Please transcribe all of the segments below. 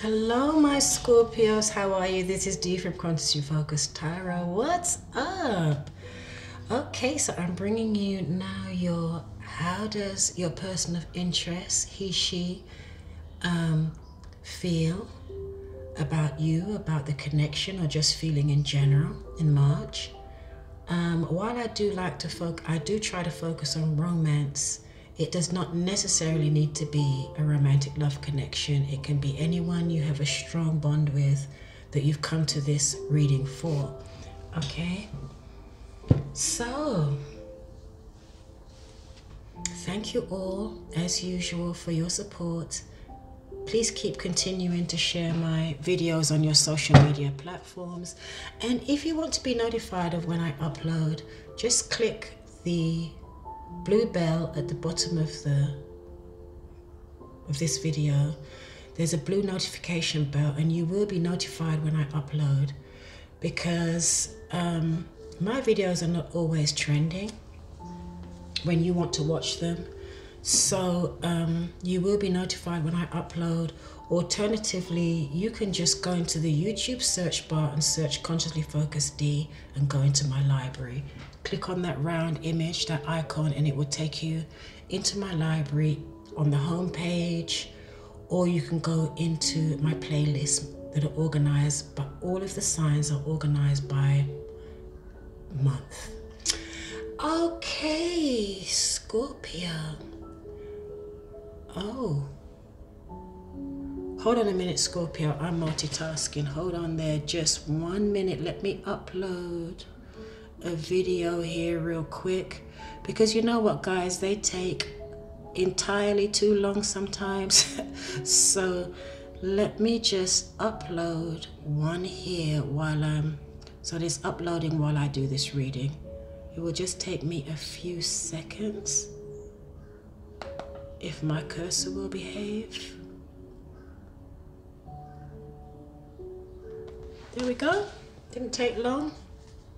Hello, my Scorpios. How are you? This is Dee from Consciously Focused Tarot. What's up? Okay, so I'm bringing you now how does your person of interest, he, she, feel about you, about the connection, or just feeling in general in March. While I do like to I do try to focus on romance. It does not necessarily need to be a romantic love connection. It can be anyone you have a strong bond with that you've come to this reading for. Okay? So, thank you all, as usual, for your support. Please keep continuing to share my videos on your social media platforms. And if you want to be notified of when I upload, just click the blue bell at the bottom of this video. There's a blue notification bell and you will be notified when I upload, because my videos are not always trending when you want to watch them. So you will be notified when I upload. Alternatively, you can just go into the YouTube search bar and search Consciously Focused D and go into my library. Click on that round image, that icon, and it will take you into my library on the home page, or you can go into my playlist that are organized, but all of the signs are organized by month. Okay, Scorpio. Oh. Hold on a minute, Scorpio. I'm multitasking. Hold on there just 1 minute. Let me upload a video here real quick, because you know what, guys, they take entirely too long sometimes. So let me just upload one here so this uploading while I do this reading. It will just take me a few seconds if my cursor will behave. There we go. Didn't take long.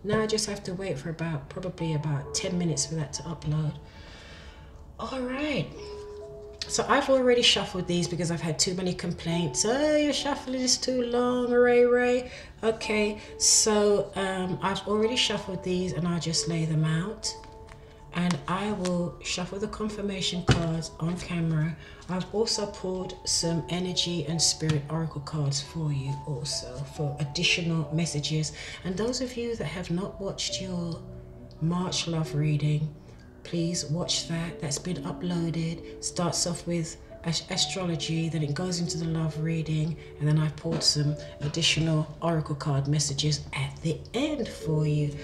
Now I just have to wait for probably about 10 minutes for that to upload. All right. So I've already shuffled these because I've had too many complaints. Oh, your shuffling is too long, Ray. Okay, so I've already shuffled these and I'll just lay them out. And I will shuffle the confirmation cards on camera. I've also pulled some energy and spirit oracle cards for you also for additional messages. And those of you that have not watched your March love reading, please watch that. That's been uploaded. Starts off with astrology, then it goes into the love reading, and then I've pulled some additional oracle card messages at the end for you.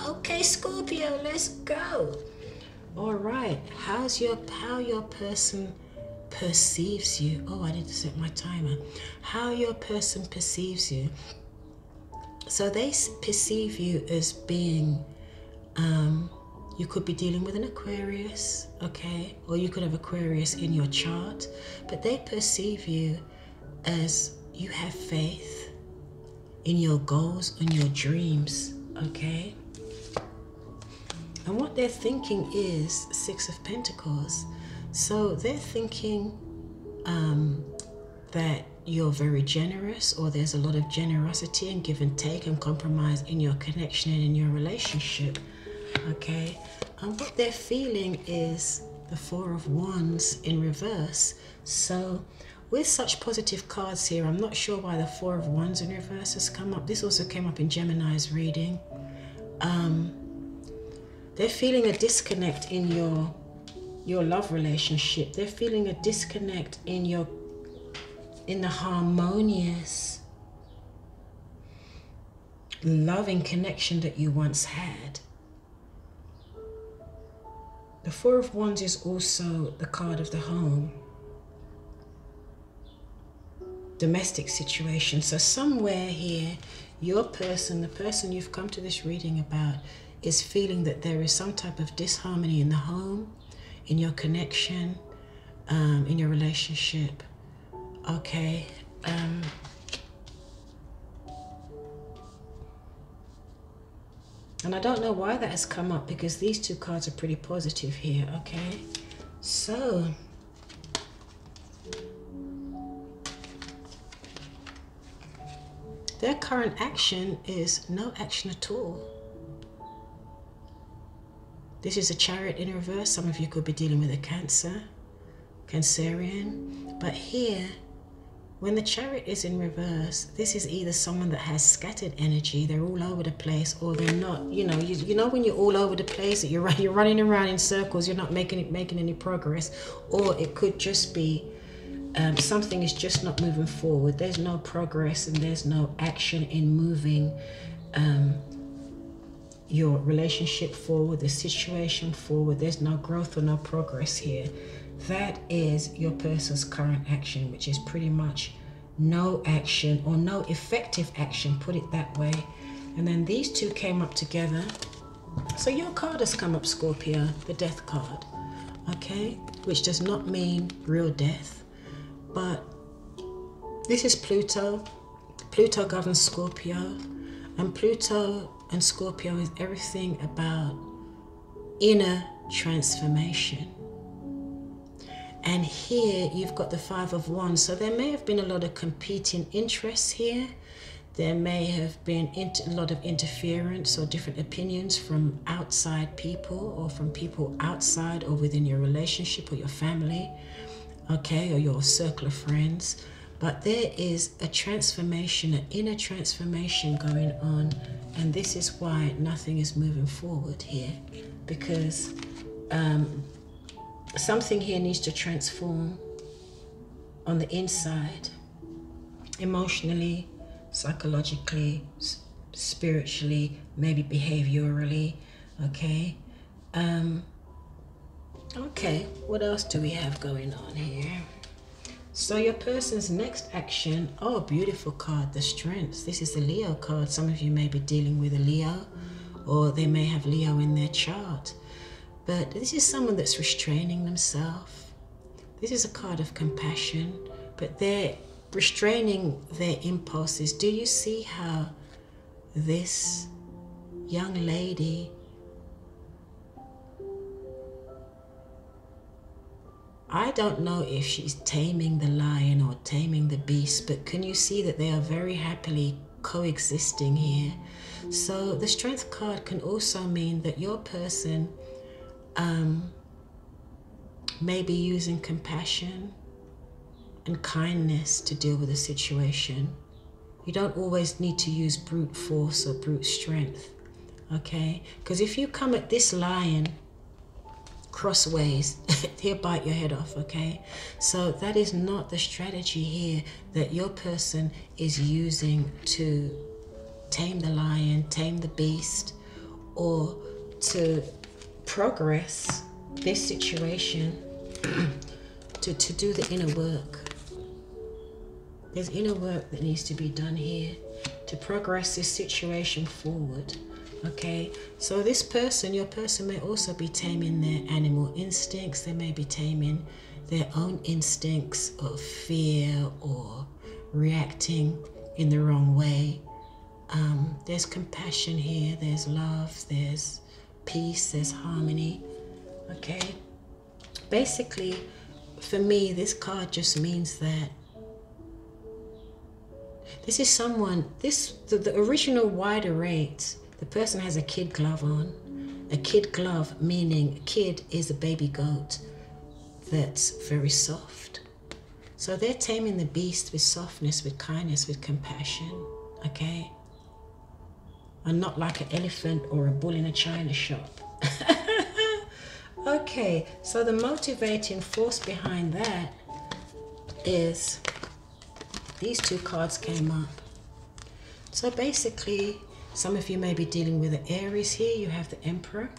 Okay, Scorpio, let's go. All right, how your person perceives you. Oh, I need to set my timer. How your person perceives you. So they perceive you as being, you could be dealing with an Aquarius, okay? Or you could have Aquarius in your chart, but they perceive you as you have faith in your goals and your dreams, okay? And what they're thinking is Six of Pentacles. So they're thinking that you're very generous, or there's a lot of generosity and give and take and compromise in your connection and in your relationship, okay? And what they're feeling is the Four of Wands in reverse. So with such positive cards here, I'm not sure why the Four of Wands in reverse has come up. This also came up in Gemini's reading. They're feeling a disconnect in your love relationship. They're feeling a disconnect in the harmonious, loving connection that you once had. The Four of Wands is also the card of the home, domestic situation. So somewhere here, your person, the person you've come to this reading about, is feeling that there is some type of disharmony in the home, in your connection, in your relationship, okay? And I don't know why that has come up, because these two cards are pretty positive here, okay? So their current action is no action at all. This is a Chariot in reverse. Some of you could be dealing with a Cancerian. But here, when the Chariot is in reverse, this is either someone that has scattered energy, they're all over the place, or they're not. You know when you're all over the place, that you're running around in circles, you're not making any progress. Or it could just be something is just not moving forward. There's no progress and there's no action in moving your relationship forward, the situation forward. There's no growth or no progress here. That is your person's current action, which is pretty much no action or no effective action, put it that way. And then these two came up together. So your card has come up, Scorpio, the Death card, okay? Which does not mean real death, but this is Pluto. Pluto governs Scorpio, and Pluto and Scorpio is everything about inner transformation. And here you've got the Five of Wands. So there may have been a lot of competing interests here. There may have been a lot of interference or different opinions from outside people, or from people outside or within your relationship or your family, okay, or your circle of friends. But there is a transformation, an inner transformation going on. And this is why nothing is moving forward here, because something here needs to transform on the inside, emotionally, psychologically, spiritually, maybe behaviorally, okay? Okay, what else do we have going on here? So your person's next action, oh, beautiful card, the Strength. This is the Leo card. Some of you may be dealing with a Leo, or they may have Leo in their chart. But this is someone that's restraining themselves. This is a card of compassion, but they're restraining their impulses. Do you see how this young lady, I don't know if she's taming the lion or taming the beast, but can you see that they are very happily coexisting here? So the Strength card can also mean that your person may be using compassion and kindness to deal with a situation. You don't always need to use brute force or brute strength, okay? Because if you come at this lion crossways, he'll bite your head off, okay? So that is not the strategy here that your person is using to tame the lion, tame the beast, or to progress this situation, to do the inner work. There's inner work that needs to be done here to progress this situation forward, okay? So this person, your person, may also be taming their animal instincts. They may be taming their own instincts of fear or reacting in the wrong way. There's compassion here, there's love, there's peace, there's harmony, okay? Basically, for me, this card just means that this is someone, the original wider rate, the person has a kid glove on. A kid glove meaning kid is a baby goat that's very soft. So they're taming the beast with softness, with kindness, with compassion, okay? And not like an elephant or a bull in a china shop. Okay, so the motivating force behind that is these two cards came up. So basically, some of you may be dealing with the Aries here. You have the Emperor,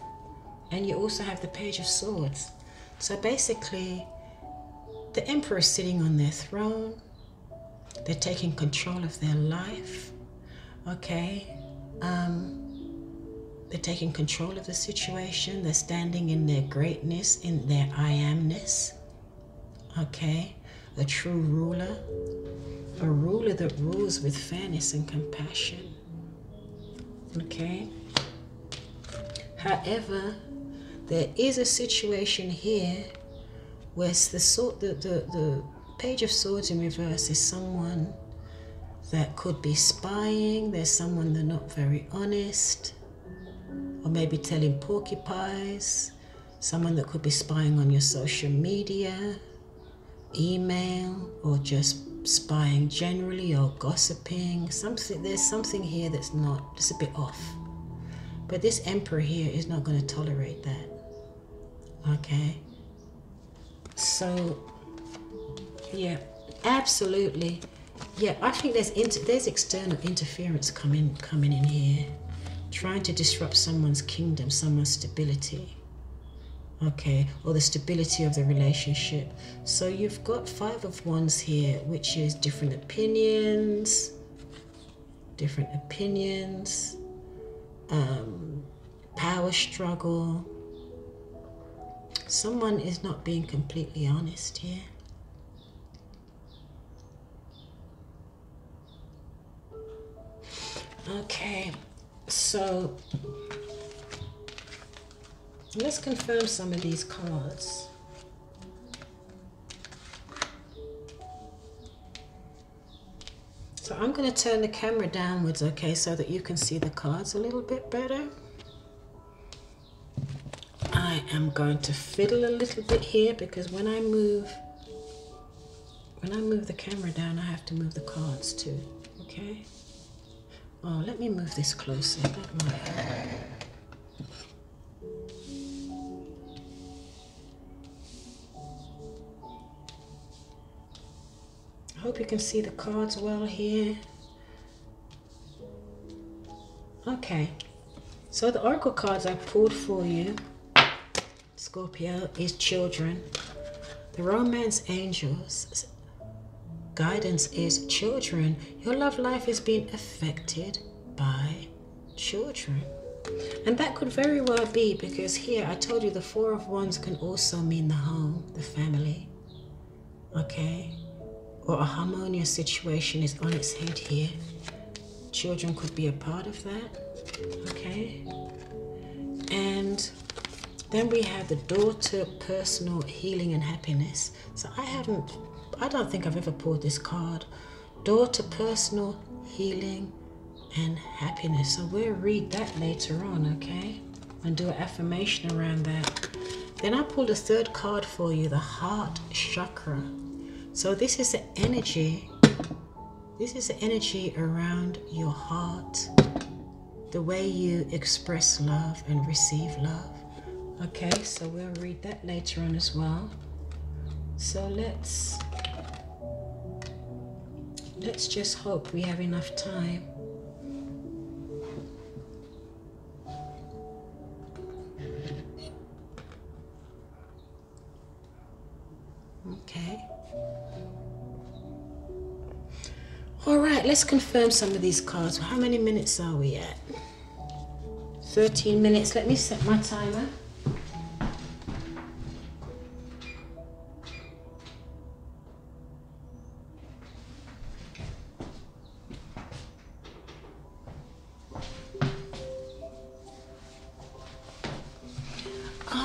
and you also have the Page of Swords. So basically, the Emperor is sitting on their throne. They're taking control of their life, okay? They're taking control of the situation. They're standing in their greatness, in their I amness, okay? A true ruler, a ruler that rules with fairness and compassion, okay? However, there is a situation here where the Page of Swords in reverse is someone that could be spying. There's someone that's not very honest, or maybe telling porcupines. Someone that could be spying on your social media, email, or just spying generally, or gossiping. There's something here that's a bit off. But this Emperor here is not going to tolerate that. Okay? So, yeah, absolutely. Yeah, I think there's external interference coming in here, trying to disrupt someone's kingdom, someone's stability. Okay, or the stability of the relationship. So you've got 5 of Wands here, which is different opinions, power struggle. Someone is not being completely honest here. Okay, so let's confirm some of these cards. So I'm going to turn the camera downwards, okay, so that you can see the cards a little bit better. I am going to fiddle a little bit here because when I move the camera down, I have to move the cards too, okay? Oh, let me move this closer. That might help. I hope you can see the cards well here. Okay, so the oracle cards I pulled for you, Scorpio, is children. The romance angels guidance is children. Your love life is being affected by children. And that could very well be because here I told you the 4 of Wands can also mean the home, the family. Okay? Or a harmonious situation is on its head here. Children could be a part of that. Okay? And then we have the door to personal healing and happiness. So I don't think I've ever pulled this card. Door to personal healing and happiness. So we'll read that later on, okay? And do an affirmation around that. Then I pulled a 3rd card for you, the heart chakra. So this is the energy. This is the energy around your heart. The way you express love and receive love. Okay, so we'll read that later on as well. So let's just hope we have enough time. Okay. All right, let's confirm some of these cards. How many minutes are we at? 13 minutes. Let me set my timer.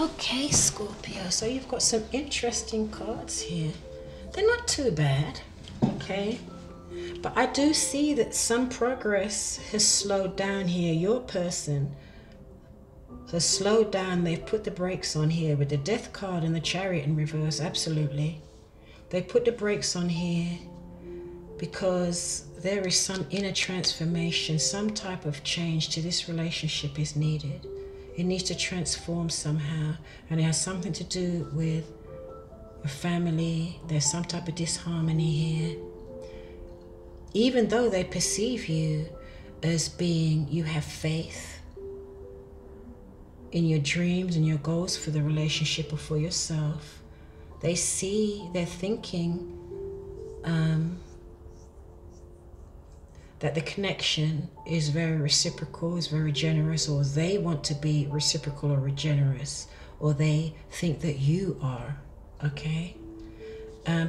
Okay, Scorpio, so you've got some interesting cards here. They're not too bad, okay? But I do see that some progress has slowed down here. Your person has slowed down. They've put the brakes on here with the Death card and the Chariot in reverse, absolutely. They put the brakes on here because there is some inner transformation, some type of change to this relationship is needed. It needs to transform somehow, and it has something to do with your family. There's some type of disharmony here. Even though they perceive you as being, you have faith in your dreams and your goals for the relationship or for yourself, they're thinking that the connection is very reciprocal, is very generous, or they want to be reciprocal or generous, or they think that you are, okay?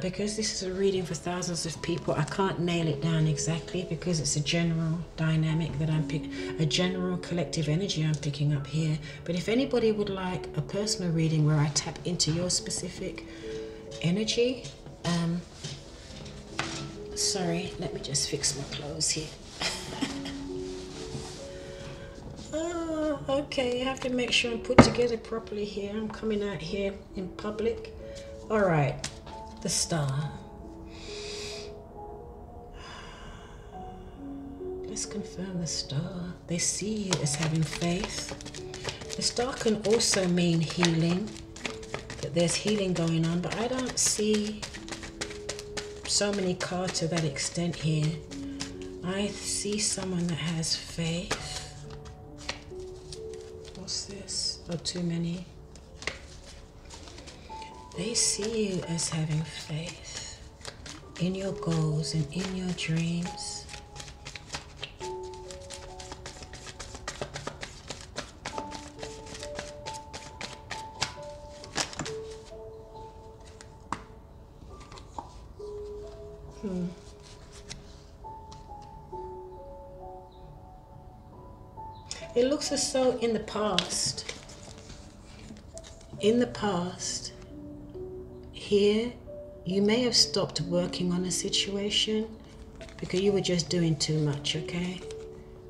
Because this is a reading for thousands of people, I can't nail it down exactly because it's a general dynamic that a general collective energy I'm picking up here. But if anybody would like a personal reading where I tap into your specific energy, Sorry, let me just fix my clothes here. Okay, I have to make sure I'm put together properly here. I'm coming out here in public. All right, the star. Let's confirm the star. They see you as having faith. The star can also mean healing, that there's healing going on, but I don't see so many cards to that extent here. I see someone that has faith. What's this? Oh, too many. They see you as having faith in your goals and in your dreams. It looks as though in the past, here, you may have stopped working on a situation because you were just doing too much, okay?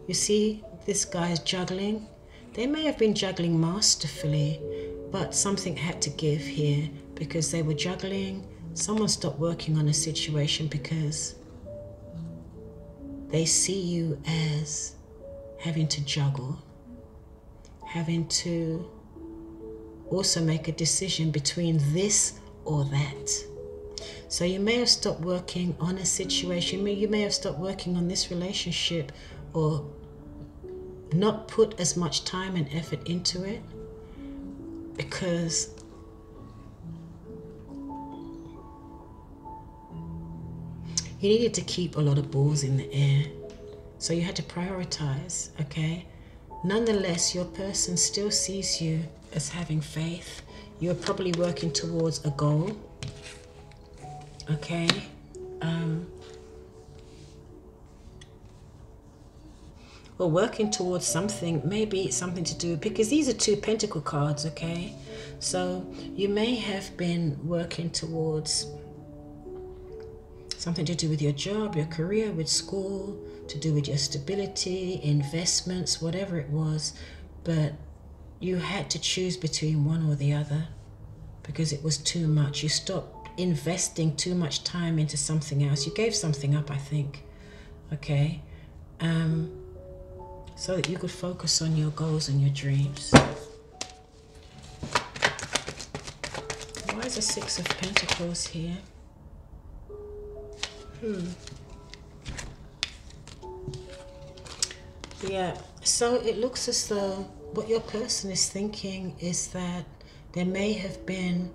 You see, this guy's juggling. They may have been juggling masterfully, but something had to give here because they were juggling. Someone stopped working on a situation because they see you as having to juggle, having to also make a decision between this or that. So you may have stopped working on a situation, you may have stopped working on this relationship or not put as much time and effort into it because you needed to keep a lot of balls in the air. So you had to prioritize, okay? Nonetheless, your person still sees you as having faith. You're probably working towards a goal, okay? Well, working towards something, maybe something to do, because these are 2 pentacle cards, okay? So you may have been working towards something to do with your job, your career, with school, to do with your stability, investments, whatever it was, but you had to choose between one or the other because it was too much. You stopped investing too much time into something else. You gave something up, I think, okay? So that you could focus on your goals and your dreams. Why is the 6 of Pentacles here? Yeah, so it looks as though what your person is thinking is that there may have been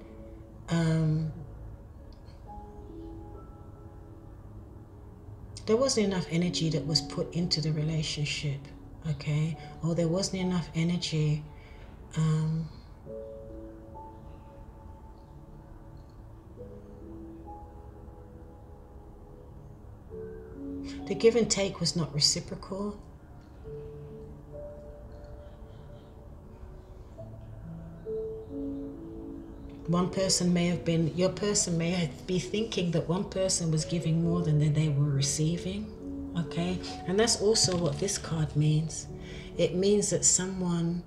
there wasn't enough energy that was put into the relationship, okay? Or there wasn't enough energy the give and take was not reciprocal. One person may have been, your person may be thinking that one person was giving more than they were receiving, okay? And that's also what this card means. It means that someone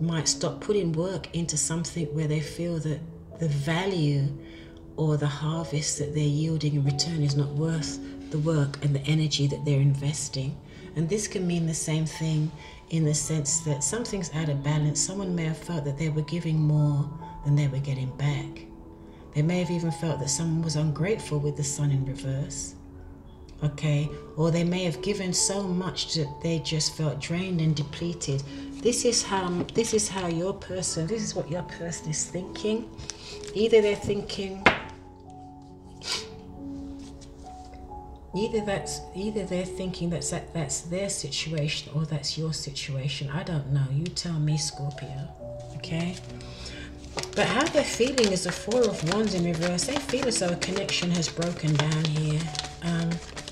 might stop putting work into something where they feel that the value or the harvest that they're yielding in return is not worth the work and the energy that they're investing. And this can mean the same thing in the sense that something's out of balance. Someone may have felt that they were giving more than they were getting back. They may have even felt that someone was ungrateful with the Sun in reverse, okay? Or they may have given so much that they just felt drained and depleted. This is how your person, this is what your person is thinking. Either they're thinking, either they're thinking that's their situation or that's your situation. I don't know. You tell me, Scorpio. Okay? But how they're feeling is the 4 of Wands in reverse. They feel as though a connection has broken down here.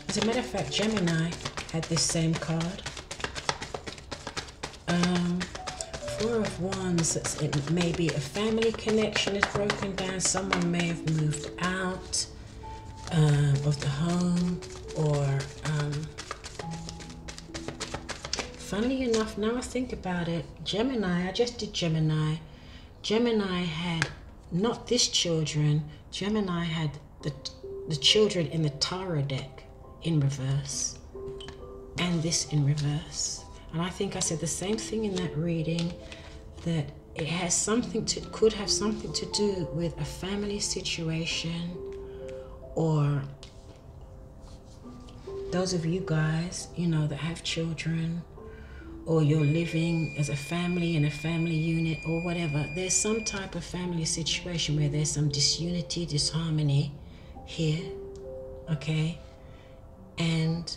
As a matter of fact, Gemini had this same card. 4 of Wands, it may be a family connection is broken down. Someone may have moved out. of the home, or funnily enough, now I think about it, Gemini, I just did Gemini. Gemini had not this children, Gemini had the children in the Tara deck in reverse, and this in reverse. And I think I said the same thing in that reading, that it has something to, could have something to do with a family situation, or those of you guys, you know, that have children, or you're living as a family in a family unit or whatever. There's some type of family situation where there's some disunity, disharmony here, okay? And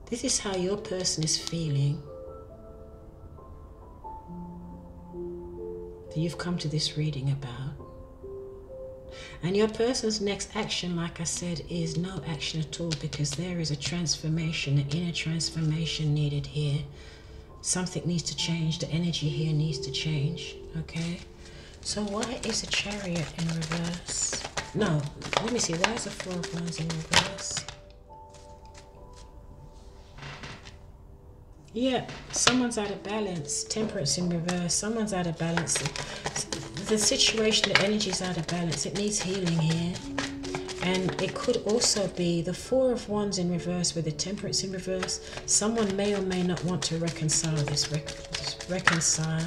this is how your person is feeling. That you've come to this reading about. And your person's next action, like I said, is no action at all, because there is a transformation, an inner transformation needed here. Something needs to change. The energy here needs to change, okay? So why is the Chariot in reverse? No, let me see. Why is the Four of Wands in reverse? Yeah, someone's out of balance. Temperance in reverse. Someone's out of balance. The situation, the energy is out of balance. It needs healing here. And it could also be the Four of Wands in reverse with the Temperance in reverse. Someone may or may not want to reconcile this. Reconcile.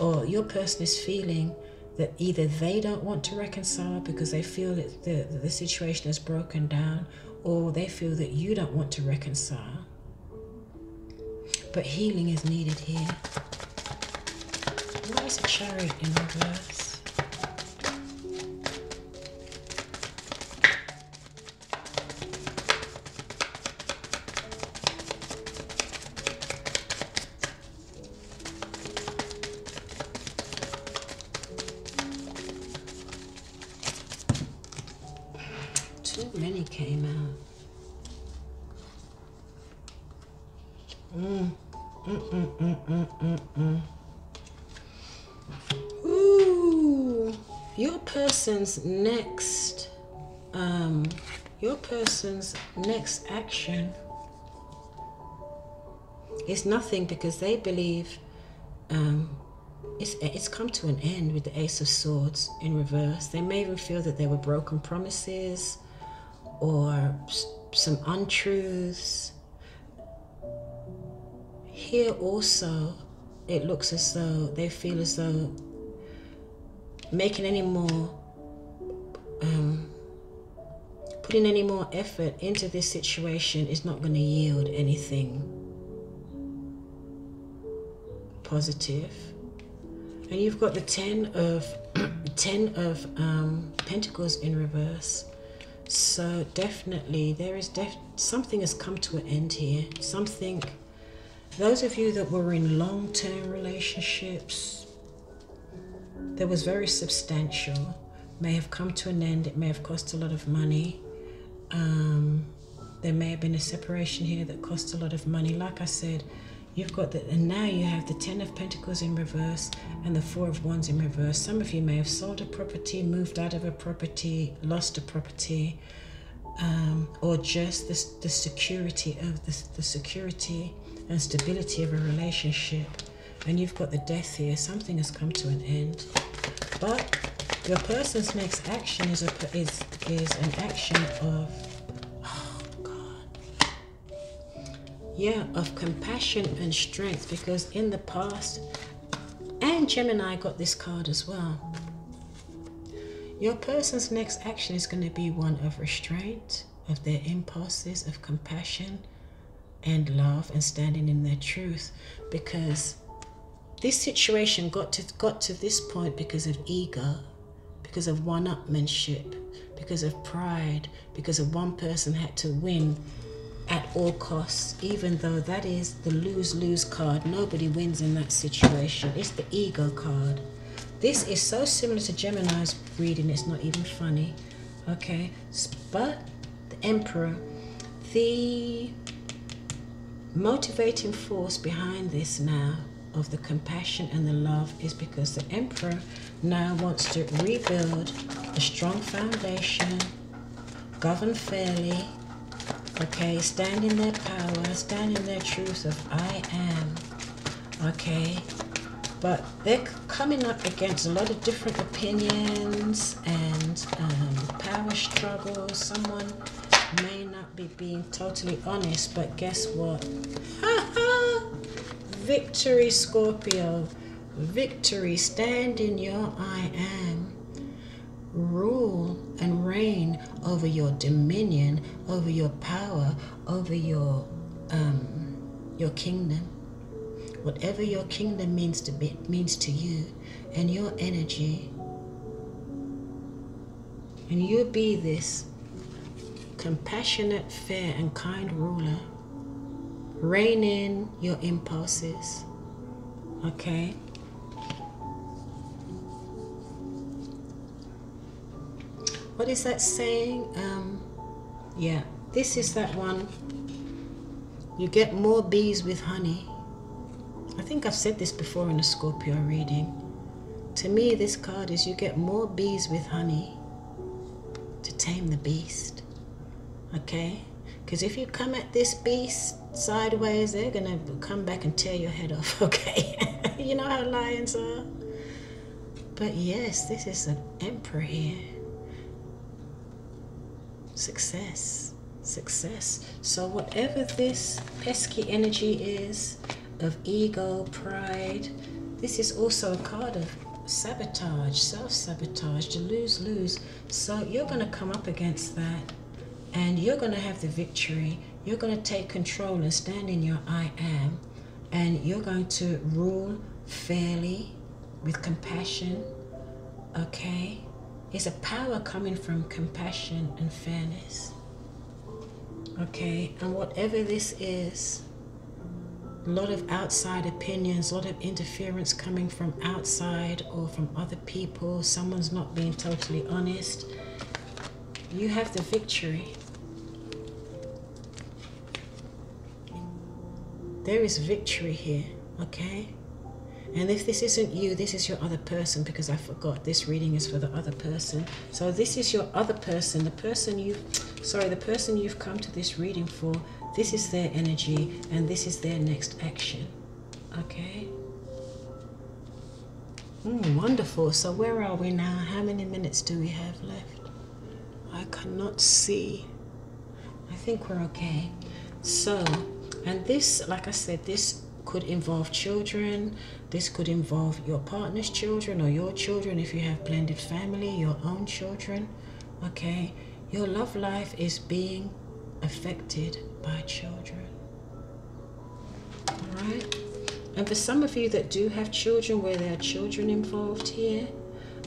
Or your person is feeling that either they don't want to reconcile because they feel that the situation is broken down, or they feel that you don't want to reconcile. But healing is needed here. Why is the Chariot in reverse? Too many came out. Ooh, your person's next action is nothing, because they believe it's come to an end with the Ace of Swords in reverse. They may even feel that there were broken promises or some untruths. Here also, it looks as though they feel as though making any more, putting any more effort into this situation is not going to yield anything positive. And you've got the Ten of Pentacles in reverse. So definitely there is something has come to an end here. Something. Those of you that were in long-term relationships that was very substantial may have come to an end. It may have cost a lot of money. There may have been a separation here that cost a lot of money. Like I said, you've got and now you have the Ten of Pentacles in reverse and the Four of Wands in reverse. Some of you may have sold a property, moved out of a property, lost a property, or just the security of the security and stability of a relationship. And you've got the Death here. Something has come to an end. But your person's next action is an action of, oh God, yeah, of compassion and strength. Because in the past, and Gemini got this card as well, your person's next action is going to be one of restraint of their impulses, of compassion and love, and standing in their truth. Because this situation got to this point because of ego, because of one-upmanship, because of pride, because of one person had to win at all costs, even though that is the lose-lose card. Nobody wins in that situation. It's the ego card. This is so similar to Gemini's reading, it's not even funny, okay? But the Emperor, the motivating force behind this now of the compassion and the love is because the Emperor now wants to rebuild a strong foundation, govern fairly, okay, stand in their power, stand in their truth of I am, okay. But they're coming up against a lot of different opinions and power struggles. Someone may not be being totally honest, but guess what? Victory, Scorpio. Victory. Stand in your I am. Rule and reign over your dominion, over your power, over your kingdom. Whatever your kingdom means to you and your energy. And you be this compassionate, fair, and kind ruler. Rein in your impulses. Okay? What is that saying? Yeah, this is that one. You get more bees with honey. I think I've said this before in a Scorpio reading. To me, this card is you get more bees with honey to tame the beast. Okay? Because if you come at this beast sideways, they're going to come back and tear your head off. Okay? You know how lions are? But yes, this is an emperor here. Success. Success. So whatever this pesky energy is, of ego, pride, this is also a card of sabotage, self-sabotage, to lose. So you're going to come up against that and you're going to have the victory. You're going to take control and stand in your I am, and you're going to rule fairly with compassion. Okay? It's a power coming from compassion and fairness. Okay? And whatever this is, a lot of outside opinions, a lot of interference coming from outside or from other people, someone's not being totally honest, you have the victory. There is victory here, okay? And if this isn't you, this is your other person, because I forgot this reading is for the other person. So this is your other person, the person you've come to this reading for. This is their energy and this is their next action. Okay? Wonderful. So where are we now? How many minutes do we have left? I cannot see. I think we're okay. So, and this, like I said, this could involve children. This could involve your partner's children or your children if you have blended family, your own children. Okay? Your love life is being affected by children. Alright? And for some of you that do have children, where there are children involved here,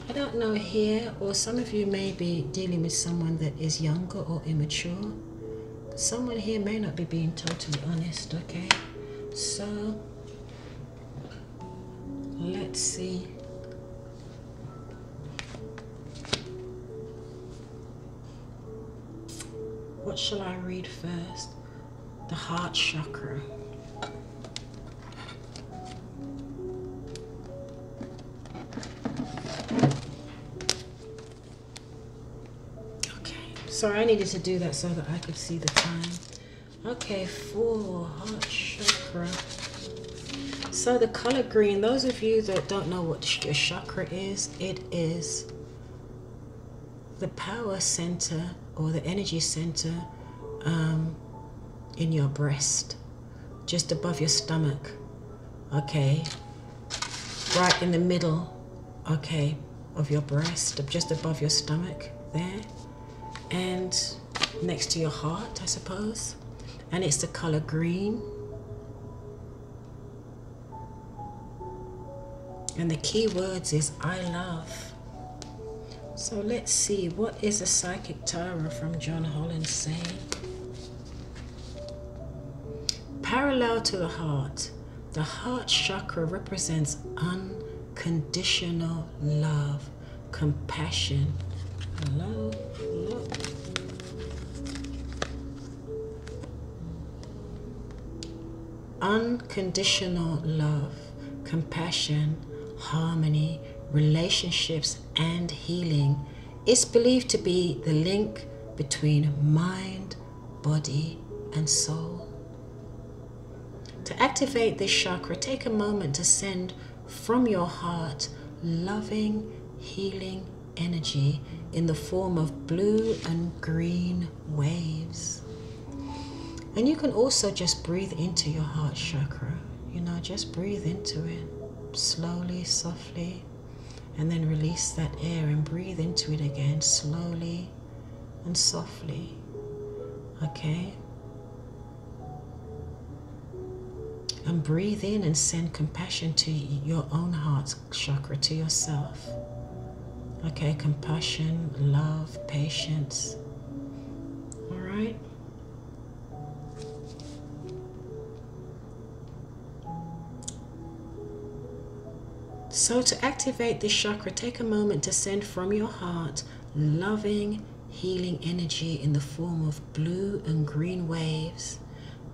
I don't know here, or some of you may be dealing with someone that is younger or immature. Someone here may not be being totally honest, okay? So, let's see. What shall I read first? The heart chakra. Okay, sorry, I needed to do that so that I could see the time. Okay, for heart chakra. So the color green, those of you that don't know what your chakra is, it is the power center or the energy center in your breast, just above your stomach, okay, right in the middle, okay, of your breast, just above your stomach there, and next to your heart, I suppose. And it's the color green. And the key words is I love. So let's see, what is a psychic tarot from John Holland saying? Parallel to the heart chakra represents unconditional love, compassion. Hello, look. Unconditional love, compassion, harmony, relationships, and healing. It's believed to be the link between mind, body, and soul. To activate this chakra, take a moment to send from your heart loving, healing energy in the form of blue and green waves. And you can also just breathe into your heart chakra. You know, just breathe into it slowly, softly, and then release that air and breathe into it again slowly and softly. Okay? And breathe in and send compassion to your own heart chakra, to yourself. Okay, compassion, love, patience. All right? So to activate this chakra, take a moment to send from your heart loving, healing energy in the form of blue and green waves.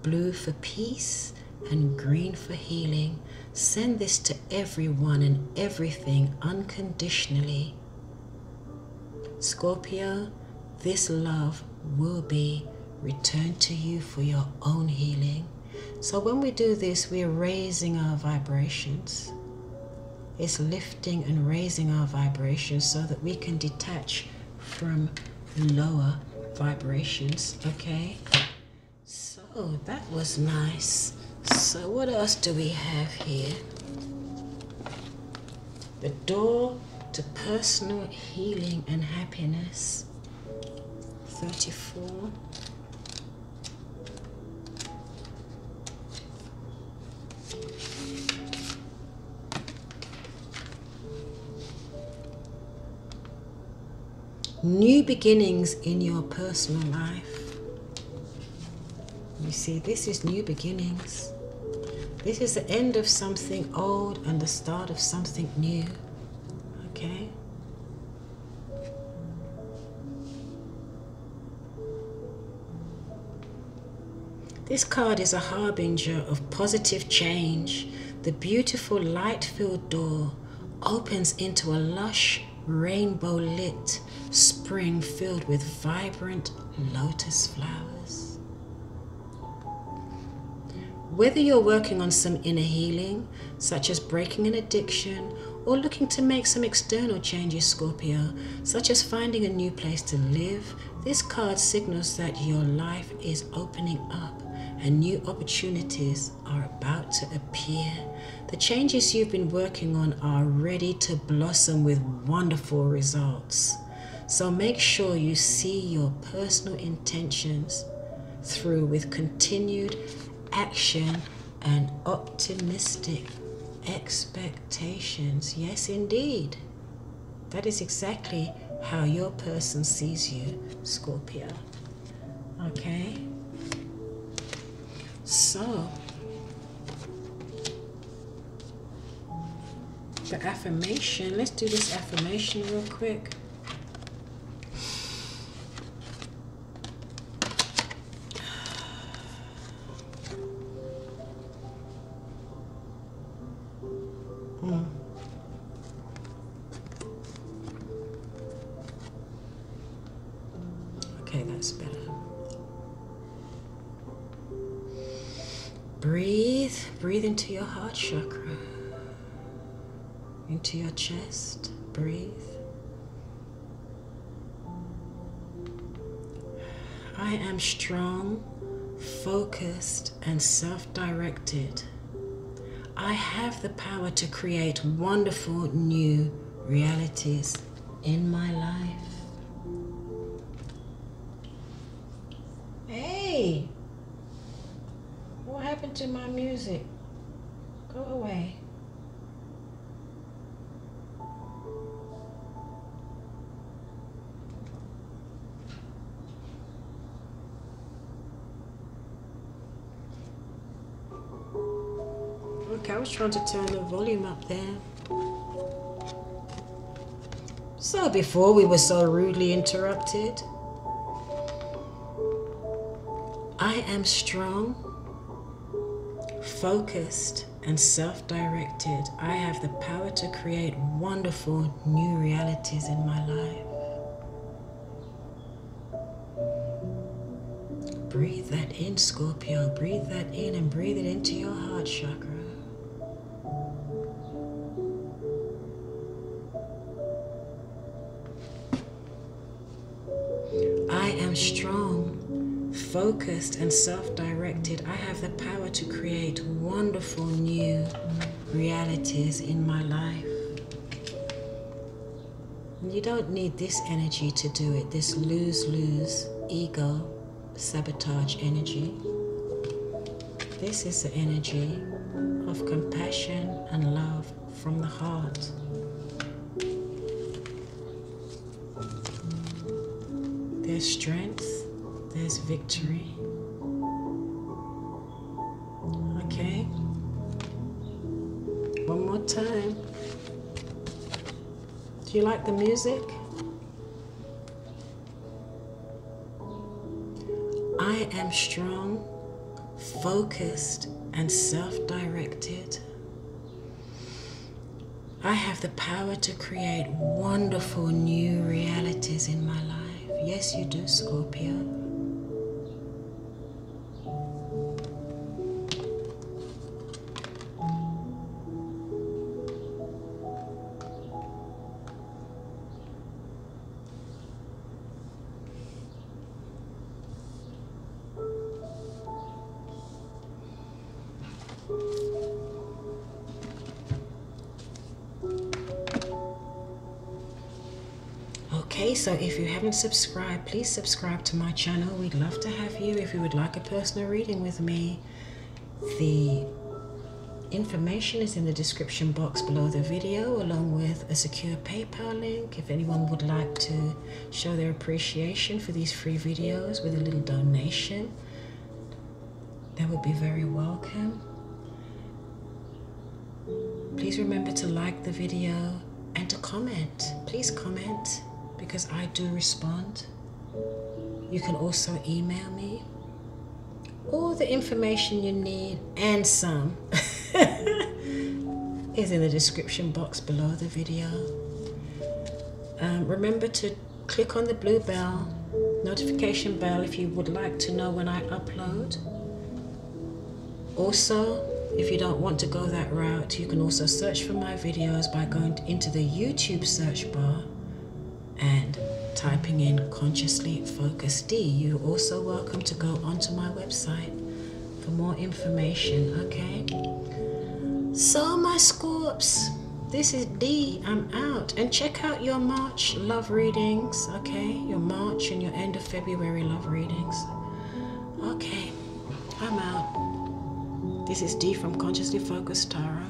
Blue for peace and green for healing. Send this to everyone and everything unconditionally. Scorpio, this love will be returned to you for your own healing. So when we do this, we are raising our vibrations. It's lifting and raising our vibrations so that we can detach from lower vibrations, okay? So that was nice. So what else do we have here? The door to personal healing and happiness. 34. New beginnings in your personal life. You see, this is new beginnings. This is the end of something old and the start of something new. Okay? This card is a harbinger of positive change. The beautiful light-filled door opens into a lush, rainbow-lit spring filled with vibrant lotus flowers. Whether you're working on some inner healing, such as breaking an addiction, or looking to make some external changes, Scorpio, such as finding a new place to live, this card signals that your life is opening up and new opportunities are about to appear. The changes you've been working on are ready to blossom with wonderful results. So make sure you see your personal intentions through with continued action and optimistic expectations. Yes, indeed. That is exactly how your person sees you, Scorpio. Okay? So, the affirmation, let's do this affirmation real quick. Okay, that's better. Breathe into your heart chakra, into your chest. Breathe. I am strong, focused, and self-directed. I have the power to create wonderful new realities in my life. Hey! What happened to my music? Go away. Okay, I was trying to turn the volume up there. So before we were so rudely interrupted. I am strong, focused, and self-directed, I have the power to create wonderful new realities in my life. Breathe that in, Scorpio. Breathe that in and breathe it into your heart chakra. I am strong, focused, and self-directed. I have the power to create wonderful new realities in my life. And you don't need this energy to do it, this lose-lose ego sabotage energy. This is the energy of compassion and love from the heart. There's strength, there's victory. Okay? One more time. Do you like the music? I am strong, focused, and self-directed. I have the power to create wonderful new realities in my life. Yes, you do, Scorpio. Okay, so if you haven't subscribed, please subscribe to my channel. We'd love to have you. If you would like a personal reading with me, the information is in the description box below the video, along with a secure PayPal link. If anyone would like to show their appreciation for these free videos with a little donation, that would be very welcome. Please remember to like the video and to comment. Please comment, because I do respond. You can also email me. All the information you need and some is in the description box below the video. Remember to click on the blue bell, notification bell, if you would like to know when I upload. Also, if you don't want to go that route, you can also search for my videos by going into the YouTube search bar and typing in Consciously Focused D. You're also welcome to go onto my website for more information, okay? So my Scorps, this is D, I'm out. And check out your March love readings, okay? Your March and your end of February love readings. Okay, I'm out. This is D from Consciously Focused Tarot.